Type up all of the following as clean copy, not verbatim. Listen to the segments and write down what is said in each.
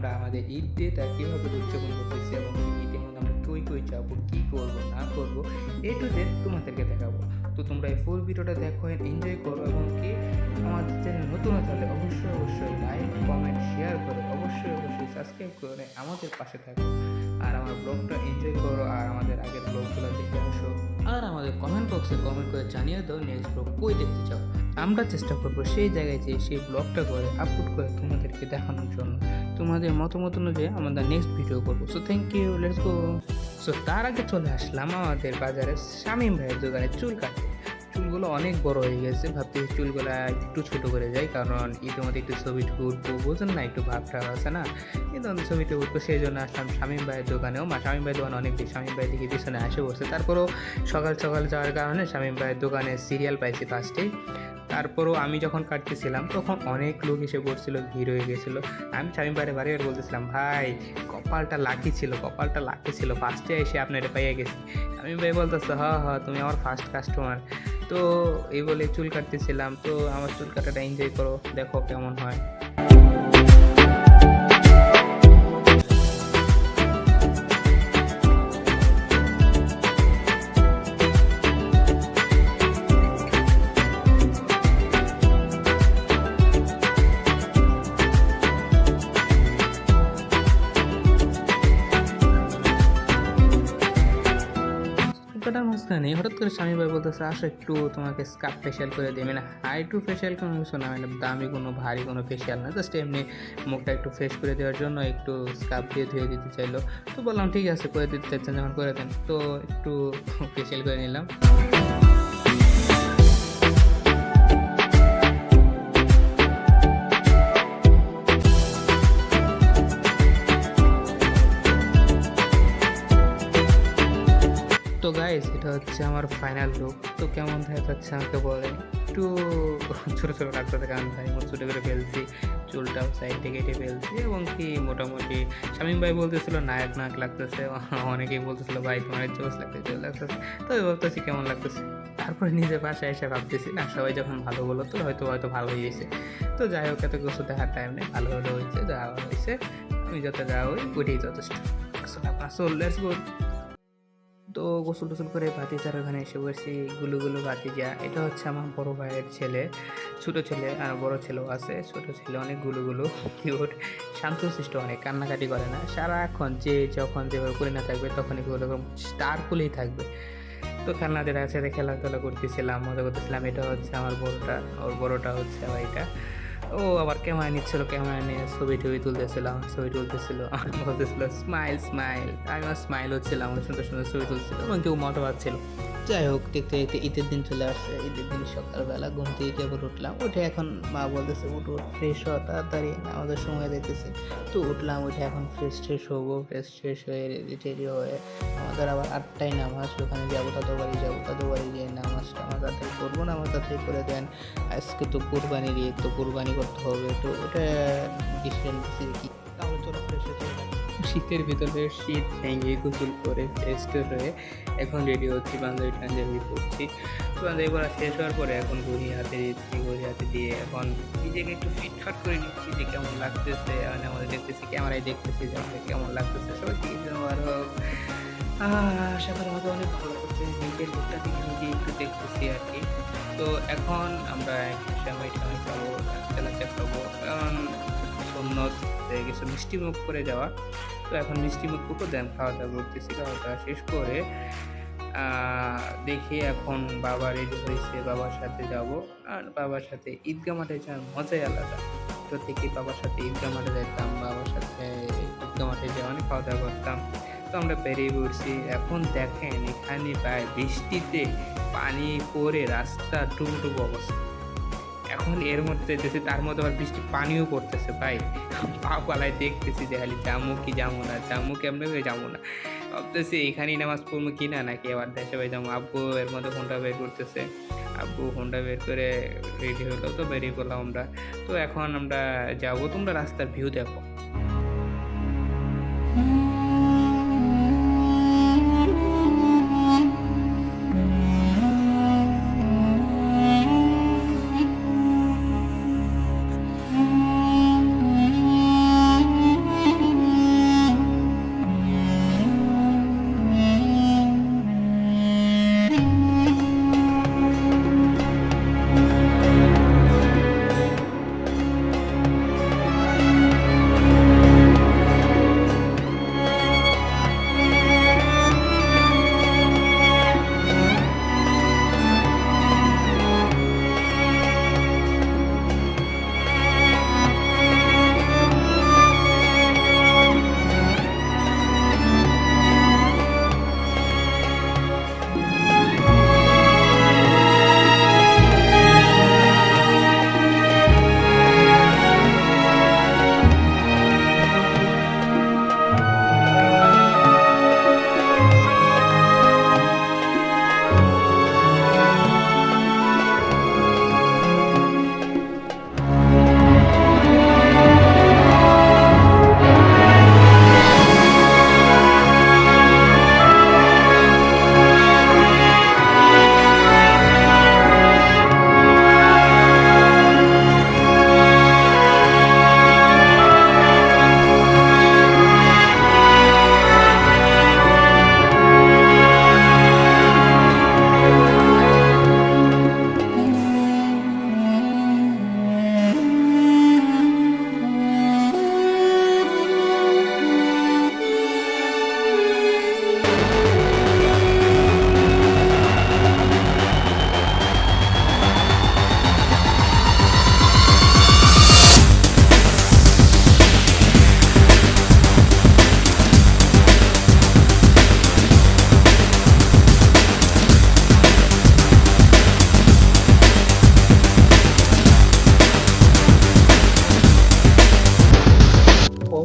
আমরা আমাদের ঈদ ডেটা কীভাবে উদযাপন করতেছি এবং ঈদের মধ্যে আমরা কই কই যাবো, কী করবো না করবো, টু জেড তোমাদেরকে দেখাবো। তো তোমরা এই ফুল ভিডিওটা দেখো, এনজয় করো এবং কি আমাদের চ্যানেল নতুন হলে অবশ্যই লাইক কমেন্ট শেয়ার করে অবশ্যই সাবস্ক্রাইব করে আমাদের পাশে থাকো। আর আমার ব্লগটা এনজয় করো আর আমাদের আগের ব্লগগুলো দেখে আসো। আর আমাদের কমেন্ট বক্সে কমেন্ট করে জানিয়ে দাও নেক্সট ব্লগ কই দেখতে চাও। আমরা চেষ্টা করবো সেই জায়গায় যেয়ে সেই ব্লগটা করে আপলোড করে তোমাদেরকে দেখানোর জন্য। তোমাদের মতামত অনুযায়ী আমরা নেক্সট ভিডিও করবো। So thank you, let's go. So তার আগে চলে আসলাম আমাদের বাজারে শামীম ভাইয়ের দোকানে চুল কাটতে। চুলগুলো অনেক বড় হয়ে গেছে, ভাবতেছি চুলগুলো একটু ছোটো করে যাই, কারণ ইতিমধ্যে একটু ছবিটা উঠবো, বোঝেন না, একটু ভাবটা আছে না, ইতিমধ্যে ছবিটা উঠবো, সেই জন্য আসলাম শামীম ভাইয়ের দোকানেও। শামীম ভাইয়ের দোকানে অনেক বেশি, শামীম ভাই দেখি পিছনে আসে বসে। তারপরেও সকাল সকাল যাওয়ার কারণে শামীম ভাইয়ের দোকানে সিরিয়াল পাইছি ফার্স্টেই। তারপরেও আমি যখন কাটতেছিলাম তখন অনেক লোক এসে পড়ছিল, ভিড় হয়ে গেছিলো। আমি শামীম ভাইয়ের বাড়ি বলতেছিলাম, ভাই কপালটা লাকি ছিল, ফার্স্টে এসে আপনার পাইয়ে গেছি। শামীম ভাই বলতেছে, হ্যাঁ তুমি আমার ফার্স্ট কাস্টমার। তো এই বলে চুল কাটতেছিলাম। তো আমার চুল কাটাটা এনজয় করো, দেখো কেমন হয়। কাটার মাঝখানে হঠাৎ করে স্বামী ভাই বলতেছে, আসো একটু তোমাকে স্কার্ফ ফেশিয়াল করে দিই। মানে হাই টু ফেশিয়াল কোনো কিছু না, মানে দামি কোনো ভারী কোনো ফেশিয়াল না, জাস্ট এমনি মুখটা একটু ফ্রেশ করে দেওয়ার জন্য একটু স্কার্ফ দিয়ে ধুয়ে দিতে চাইলো। তো বললাম ঠিক আছে, করে দিতে চাইছেন যখন করে দেন। তো একটু ফেশিয়াল করে নিলাম। তো গাইস, এটা হচ্ছে আমার ফাইনাল লুক। তো কেমন দেখাচ্ছে আমাকে বলেন। একটু ছোটো ছোটো লাগতেছে, কারণ ভাই মোট ছোটো করে ফেলছি, চুলটাও সাইড থেকে কেটে ফেলছি এবং কি মোটামুটি শামীম ভাই বলতেছিল নায়ক লাগতেছে, অনেকেই বলতেছিল ভাই তোমার জোস লাগতেছে। তো ভাবতেছি কেমন লাগতেছে। তারপরে নিজের বাসায় এসে ভাবতেছি না, সবাই যখন ভালো বলো তো হয়তো ভালো হয়েছে। তো যাই হোক, এত কিছু দেখার টাইম নেই, ভালো হয়েছে, যাওয়া হয়েছে, আমি যত যাওয়া হই ওইটাই যথেষ্ট। আসলে লেটস গো। তো গোসল টোসল করে ভাতিজার ওখানে এসে বসেছি। গুলু ভাতিজা, এটা হচ্ছে আমার বড় ভাইয়ের ছেলে, ছোটো ছেলে আর বড় ছেলেও আছে। ছোটো ছেলে অনেক গুলু কিউট, শান্তশিষ্ট, অনেক কান্নাকাটি করে না, সারাক্ষণ যখন যেভাবে করে না থাকবে তখনই ওরকম স্টার কুলেই থাকবে। তো খেলনাদের সাথে খেলাধুলা করতেছিলাম, মজা করতেছিলাম। এটা হচ্ছে আমার বড়টা, ওর বড়টা হচ্ছে ভাইটা। ও আবার ক্যামেরা নিচ্ছিল, ক্যামেরা নিয়ে ছবি তুলতেছিল, বলতেছিল স্মাইল। আমি আমার স্মাইল হচ্ছিলাম, সুন্দর ছবি তুলছিল এবং কেউ মজা পাচ্ছিল। যাই হোক, দেখতে দেখতে ঈদের দিন চলে আসছে। ঈদের দিন সকালবেলা ঘুম থেকে কেবল উঠলাম, উঠে এখন মা বলতেছে উঠ ফ্রেশ হওয়া তাড়াতাড়ি, আমাদের সময় দেখতেছে। তো উঠলাম, উঠে এখন ফ্রেশ হবো, ফ্রেশ হয়ে রেডি হয়ে আমাদের আবার 8টায় নামাজ, ওখানে যাবো, দাদু বাড়ি গিয়ে নামাজটা আমার তাড়াতাড়ি করবো না, আমার তাড়াতাড়ি করে দেন। আজকে তো কুরবানির ঈদ, তো কুরবানি করতে হবে, তো ওটা ডিসিশন দিচ্ছি কি, তাহলে চলো ফ্রেশ হয়ে চলে। শীতের ভিতরে শীত ভেঙে গোসল করে ফ্রেশ হয়ে এখন রেডি হচ্ছি, পাঞ্জাবি পরছি। তো পাঞ্জাবি পরা শেষ হওয়ার পরে এখন ঘড়ি হাতে দিয়ে এখন নিজেকে একটু ফিটফাট করে নিচ্ছি যে কেমন লাগতেছে। মানে আমাদের ক্যামেরায় দেখতেছি যে আমাদের কেমন লাগতেছে। সবাই আরও আশা করার মতো অনেক ভালো লাগছে, নিজের লুকটা দিকে নিজে একটু দেখতেছি আর কি। তো এখন আমরা সময় খাবো, তেলাচা খাবো, কারণ সুন্নত হয়ে গেছে মিষ্টি মুখ করে যাওয়া। তো এখন মিষ্টি মুখ করে দেন খাওয়া দাওয়া করতেছি। খাওয়া দাওয়া শেষ করে দেখি এখন বাবা রেডি হয়েছে, বাবার সাথে যাব। আর বাবার সাথে ঈদগাহ মাঠে যাওয়ার মজাই আলাদা। তো থেকে বাবার সাথে ঈদগাহ মাঠে যেতাম, বাবার সাথে ঈদগাহ মাঠে যাওয়া অনেক খাওয়া দাওয়া করতাম। তো আমরা বেরিয়ে পড়ছি। এখন দেখেন এখানে প্রায় বৃষ্টিতে পানি পড়ে রাস্তা ডুবডুব অবস্থা। এখন এর মধ্যে যেতেছি, তার মধ্যে আবার বৃষ্টি পানিও পড়তেছে। ভাই পা পালায় দেখতেছি যে খালি যাবো কি কেমন যাবো না, ভাবতেছি এখানেই নামাজ পড়বো কি না, নাকি আবার দেশে ভাই যাবো। আব্বু এর মধ্যে ফোনটা বের করতেছে, আব্বু ফোনটা বের করে রেডি হলো। তো বেরিয়ে পড়লাম আমরা। তো এখন আমরা যাবো, তোমরা রাস্তার ভিউ দেখো।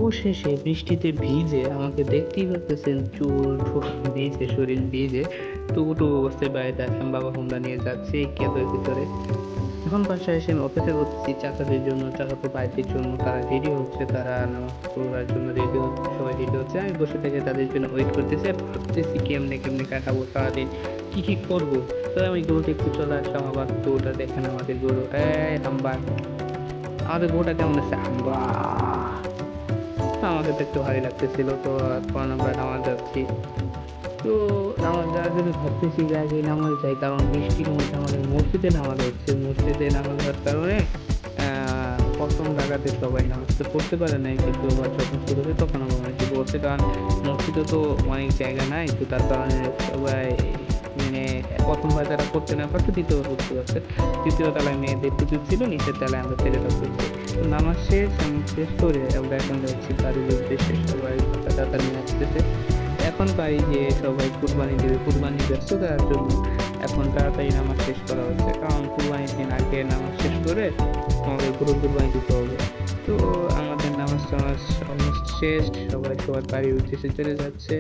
অবশেষে বৃষ্টিতে ভিজে আমাকে দেখতেই পারতেছেন, চুল ঠুল ভিজে, শরীর ভিজে টুকু অবস্থায় বাড়িতে আসলাম। বাবা হোন্ডা নিয়ে যাচ্ছে এই কেদের ভিতরে। এখন বাসায় এসে আমি অপেক্ষা করতেছি চাচাদের জন্য, চাচাতো ভাইদের জন্য। তারা রেডি হচ্ছে, তারা নামাজ পড়ার জন্য রেডি হচ্ছে, সবাই রেডি হচ্ছে। আমি বসে থেকে তাদের জন্য ওয়েট করতেছি আর ভাবতেছি কেমনে কেমনে কাটাবো সারাদিন, কি কি করবো। তো আমি গরুটা একটু চলে আসলাম, আবার গরুটা দেখেন আমাদের গরু, হাম্বা, আমাদের গরুটা কেমন আছে, হাম্বা। আমাকে তো একটু ভালোই লাগতেছিল। তো এখন আমরা নামাজ যাচ্ছি। তো নামাজ যাওয়ার জন্য ভাবতেছি যে আগে নামাজ যাই, কারণ বৃষ্টির মধ্যে আমাদের মসজিদে নামাজ হচ্ছে। মসজিদে নামাজ হওয়ার কারণে প্রথম রাকাতে সবাই নামাজটা পড়তে পারে নাই, কিন্তু আবার যখন শুরু হয় তখন আমরা অনেকে পড়ছে, কারণ মসজিদে তো অনেক জায়গা নাই। তো তার কারণে সবাই মানে প্রথমবার যারা করতে না পারছে দ্বিতীয়বার করতে পারছে। তৃতীয় তলায় মেয়েদের পুজো ছিল, নিচের তলায় আমরা ছেলেটা করছি। তো নামাজ শেষ করে আমরা এখন যাচ্ছি বাড়ির উদ্দেশ্যে। সবাই দাদা নিয়ে আসতেছে। এখন পাই যে সবাই কুরবানি দেবে, কুরবানি ব্যস্ততার জন্য এখন তাড়াতাড়ি নামাজ শেষ করা হচ্ছে, কারণ কুরবানির দিন আগে নামাজ শেষ করে আমাদের গরুর কুরবানি দিতে হবে। তো আমাদের নামাজ টামাজ অলমোস্ট শেষ, সবাই সবার বাড়ির উদ্দেশ্যে চলে যাচ্ছে।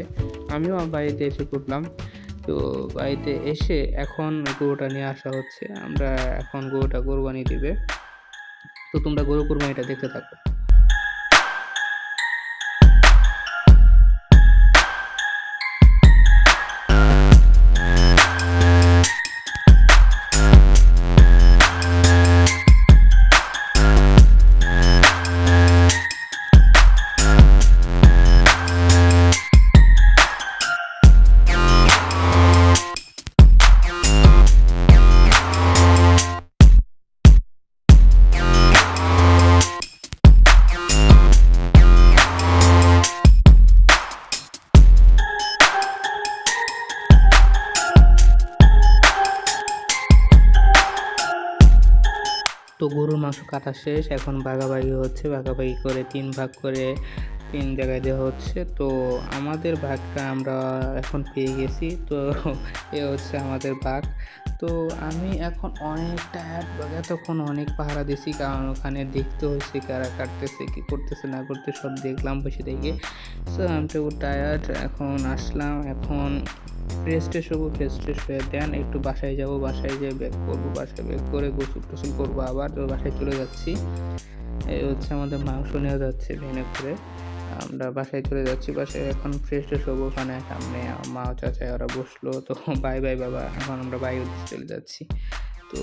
আমিও আমার বাড়িতে এসে পড়লাম। তো বাড়িতে এসে এখন গরুটা নিয়ে আসা হচ্ছে, আমরা এখন গরুটা কোরবানি দিবে। তো তোমরা গরু কোরবানিটা দেখতে থাকো। তো গরুর মাংস কাটা শেষ, এখন ভাগাভাগি হচ্ছে। ভাগাভাগি করে 3 ভাগ করে 3 জায়গায় দেওয়া হচ্ছে। তো আমাদের ভাগটা আমরা এখন পেয়ে গেছি। তো এ হচ্ছে আমাদের ভাগ। তো আমি এখন অনেক টায়ার্ড, এতক্ষণ অনেক পাহারা দিছি, কারণ ওখানে দেখতে হচ্ছে কারা কাটতেছে, কি করতেছে না করতে সব দেখলাম বসে থেকে। সো আমি তো টায়ার্ড, এখন আসলাম, এখন ফ্রেশ ট্রেশ হবো, ফ্রেশ ট্রেশ হয়ে দেন একটু বাসায় যাব, বাসায় যেয়ে ব্যাক করবো, বাসায় ব্যাক করে গোসল টোসল করবো, আবার তো বাসায় চলে যাচ্ছি। এই হচ্ছে আমাদের মাংস নেওয়া যাচ্ছে ভেনে করে, আমরা বাসায় চলে যাচ্ছি। বাসায় এখন ফ্রেশ ট্রেশ হবো, ওখানে সামনে মা চাচা ওরা বসলো। তো বাই বাই বাবা, এখন আমরা বাই উদ্দেশ্যে চলে যাচ্ছি। তো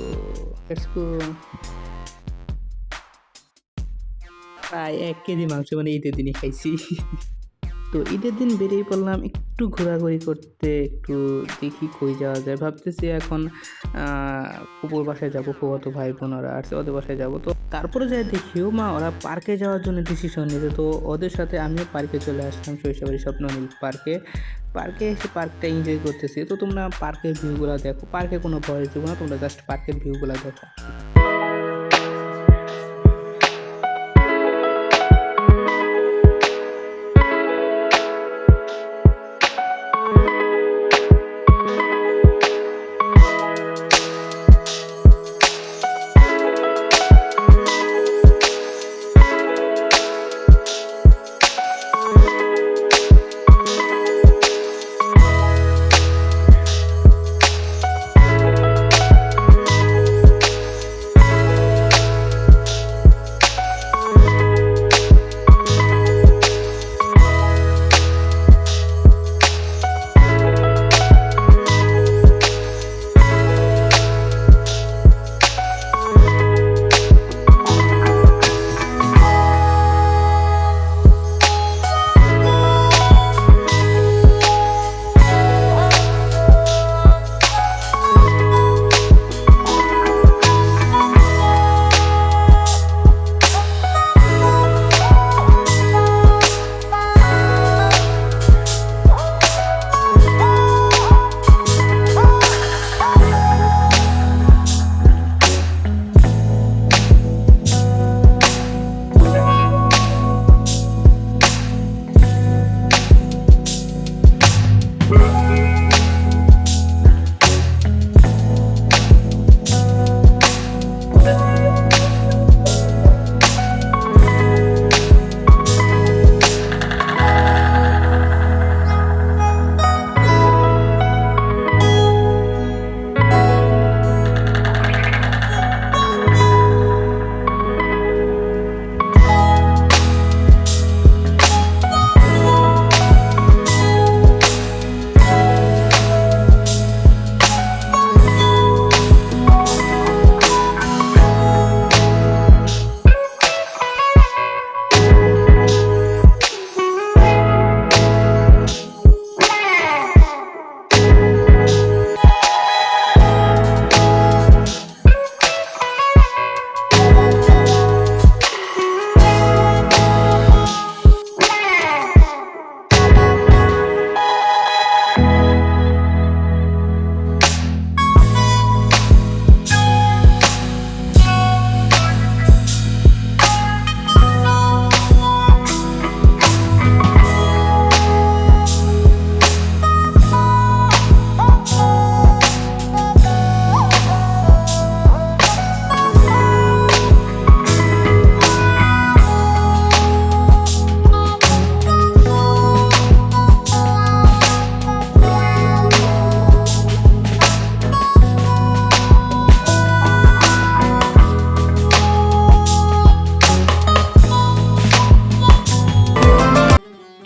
লেটস গো। প্রায় 1 কেজি মাংস মানে ঈদের দিনই খাইছি। তো ঈদের দিন বেরিয়ে পড়লাম একটু ঘোরাঘুরি করতে, একটু দেখি কই যাওয়া যায়। ভাবতেছি এখন ফুপুর বাসায় যাবো, ফুফাতো ভাই বোন ওরা আসছে, ওদের বাসায় যাবো। তো তারপরে যাই দেখি মা ওরা পার্কে যাওয়ার জন্য ডিসিশন নিতে। তো ওদের সাথে আমিও পার্কে চলে আসলাম, শৈশবের স্বপ্ননীল পার্কে। পার্কে এসে পার্কটা এনজয় করতেছি। তো তোমরা পার্কের ভিউগুলো দেখো, পার্কে কোনো ভয়েস দেবো না, তোমরা জাস্ট পার্কের ভিউগুলো দেখো।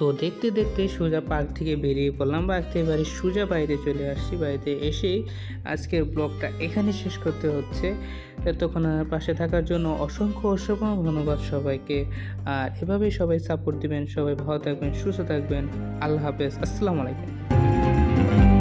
তো দেখতে দেখতে সোজা পার্ক থেকে বেরিয়ে পড়লাম, পার্ক থেকে সোজা বাইরে চলে আসছি। বাড়িতে এসেই আজকের ব্লগটা এখানে শেষ করতে হচ্ছে। এতক্ষণ আমার পাশে থাকার জন্য অসংখ্য অসংখ্য ধন্যবাদ সবাইকে। আর এভাবেই সবাই সাপোর্ট দিবেন। সবাই ভালো থাকবেন, সুস্থ থাকবেন। আল্লাহ হাফেজ, আসসালামু আলাইকুম।